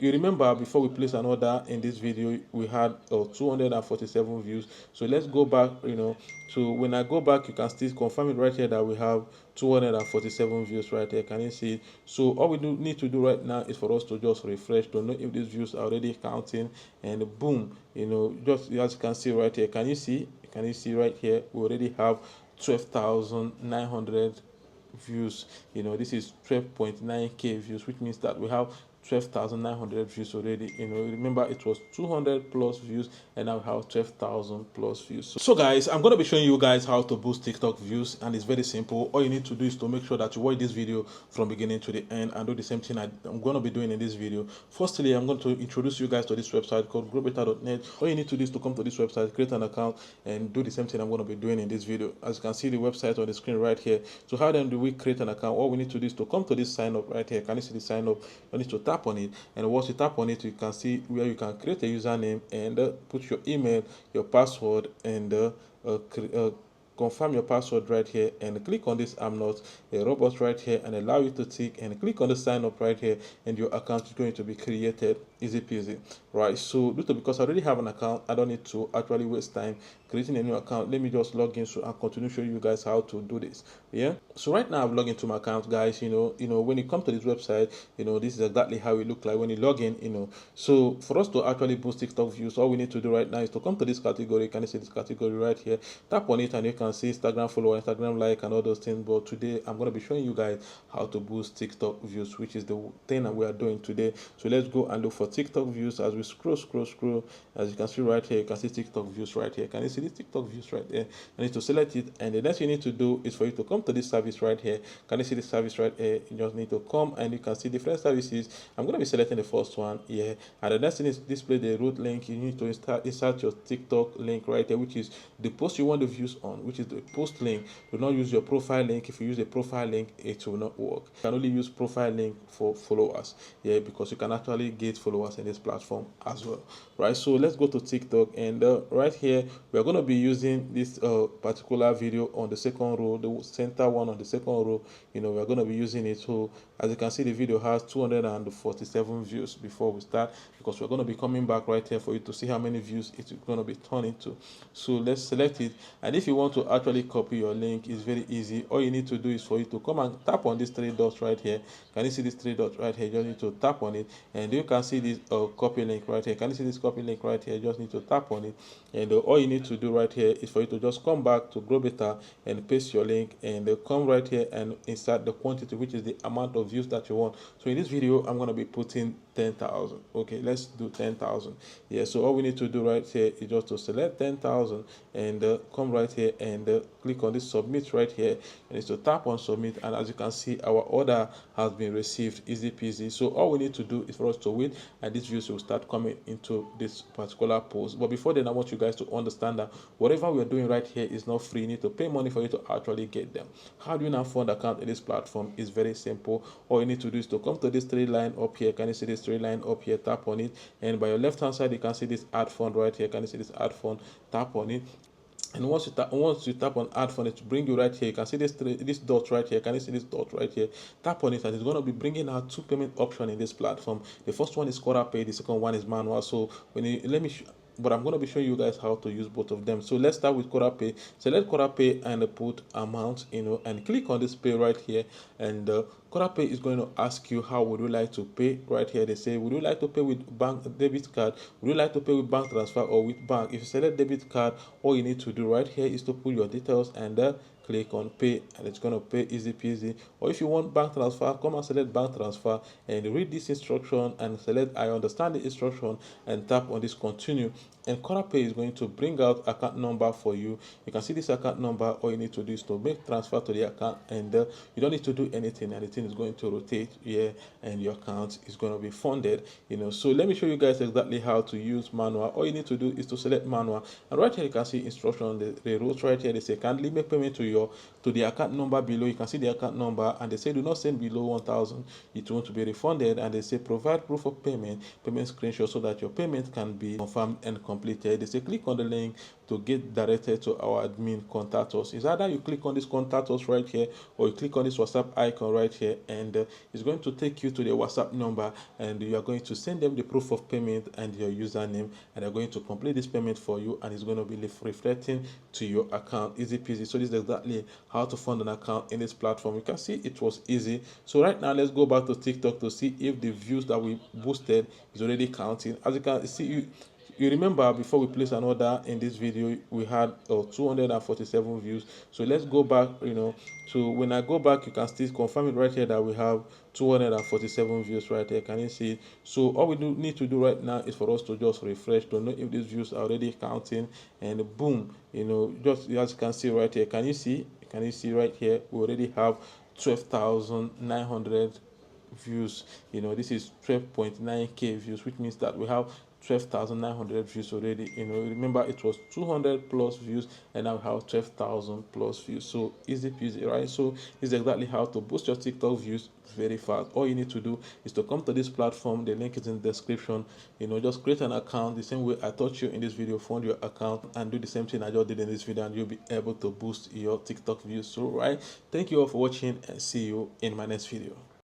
you remember before we place an order in this video, we had 247 views. So let's go back, so when I go back, you can still confirm it right here that we have 247 views right here. Can you see it? So all we need to do right now is for us to just refresh to know if these views are already counting, and boom, just as you can see right here. Can you see? Can you see right here? We already have 12,900 views. This is 12.9k views, which means that we have 12,900 views already. Remember it was 200 plus views, and now we have 12,000 plus views. So guys, I'm going to be showing you guys how to boost TikTok views, and it's very simple. All you need to do is to make sure that you watch this video from beginning to the end and do the same thing I'm going to be doing in this video. Firstly, I'm going to introduce you guys to this website called growbetter.net. All you need to do is to come to this website, create an account, and do the same thing I'm going to be doing in this video. As you can see the website on the screen right here. So how then do we create an account? All we need to do is to come to this sign up right here. Can you see the sign up? You need to tap on it, and once you tap on it, you can see where you can create a username and put your email, your password, and confirm your password right here, and click on this I'm not a robot right here, and allow you to tick and click on the sign up right here, and your account is going to be created. Easy peasy, right? So because I already have an account, I don't need to actually waste time creating a new account. Let me just log in so I'll continue showing you guys how to do this. Yeah, so right now I've logged into my account, guys. When you come to this website, this is exactly how it looks like when you log in. So for us to actually boost TikTok views, all we need to do right now is to come to this category. Can you see this category right here? Tap on it and you can see Instagram follower, Instagram like, and all those things. But today I'm going to be showing you guys how to boost TikTok views, which is the thing that we are doing today. So let's go and look for TikTok views. As we scroll, as you can see right here, you can see TikTok views right here. Can you see this TikTok views right there? You need to select it, and the next you need to do is for you to come to this service right here. Can you see this service right here? You just need to come and you can see different services. I'm going to be selecting the first one here, and the next thing is display the root link. You need to insert your TikTok link right here, which is the post you want the views on, which is the post link. Do not use your profile link. If you use a profile link, it will not work. You can only use profile link for followers, because you can actually get followers in this platform as well, right? So let's go to TikTok, and right here we are going to be using this particular video on the second row, the center one on the second row. We are going to be using it. So as you can see, the video has 247 views before we start, because we're going to be coming back right here for you to see how many views it's going to be turned into. So let's select it, and if you want to actually copy your link, it's very easy. All you need to do is for you to come and tap on these three dots right here. Can you see these three dots right here? You just need to tap on it, and you can see this copy link right here. Can you see this copy link right here? You just need to tap on it, and all you need to do right here is for you to just come back to Grow Better and paste your link, and come right here and insert the quantity, which is the amount of views that you want. So in this video I'm going to be putting 10,000. Okay, let's do 10,000. Yeah, so all we need to do right here is just to select 10,000 and come right here and click on this submit right here, and it's to tap on submit, and as you can see, our order has been received. Easy peasy. So all we need to do is for us to wait, and these views will start coming into this particular post. But before then, I want you guys to understand that whatever we are doing right here is not free. You need to pay money for you to actually get them. How do you now fund account in this platform? Is very simple. All you need to do is to come to this three line up here. Can you see this three line up here? Tap on it, and by your left hand side you can see this add fund right here. Can you see this add fund? Tap on it, and once you tap on add fund, it will bring you right here. You can see this dot right here. Can you see this dot right here? Tap on it, and it's going to be bringing out two payment options in this platform. The first one is Quora Pay, the second one is manual. So but I'm going to be showing you guys how to use both of them. So let's start with Quora Pay. Select Quora Pay and put amount, and click on this pay right here, and Quora Pay is going to ask you how would you like to pay. Right here they say, would you like to pay with bank debit card, would you like to pay with bank transfer, or with bank? If you select debit card, all you need to do right here is to put your details and click on pay, and it's going to pay. Easy peasy. Or if you want bank transfer, come and select bank transfer and read this instruction and select I understand the instruction, and tap on this continue, and Quora Pay is going to bring out account number for you. You can see this account number. All you need to do is to make transfer to the account, and you don't need to do anything, and the thing is going to rotate here, and your account is going to be funded. So let me show you guys exactly how to use manual. All you need to do is to select manual, and right here you can see instruction. The rules right here, they say kindly make payment to to the account number below. You can see the account number, and they say do not send below 1,000. It won't be refunded, and they say provide proof of payment screenshot, so that your payment can be confirmed and completed. They say click on the link to get directed to our admin. Contact us. Is either you click on this contact us right here, or you click on this WhatsApp icon right here, and it's going to take you to the WhatsApp number, and you are going to send them the proof of payment and your username, and they're going to complete this payment for you, and it's going to be reflecting to your account. Easy peasy. So this is exactly how to fund an account in this platform. You can see it was easy. So right now, let's go back to TikTok to see if the views that we boosted is already counting. As you can see, you remember before we placed an order in this video, we had 247 views. So let's go back, so when I go back, you can still confirm it right here that we have 247 views right here. Can you see? So all we need to do right now is for us to just refresh to know if these views are already counting, and boom, just as you can see right here. Can you see right here, we already have 12,900 views. This is 12.9k views, which means that we have 12,900 views already. Remember it was 200 plus views, and now we have 12,000 plus views. So easy peasy, right? So this is exactly how to boost your TikTok views very fast. All you need to do is to come to this platform. The link is in the description. Just create an account the same way I taught you in this video. Fund your account and do the same thing I just did in this video, and you'll be able to boost your TikTok views. So right, thank you all for watching, and see you in my next video.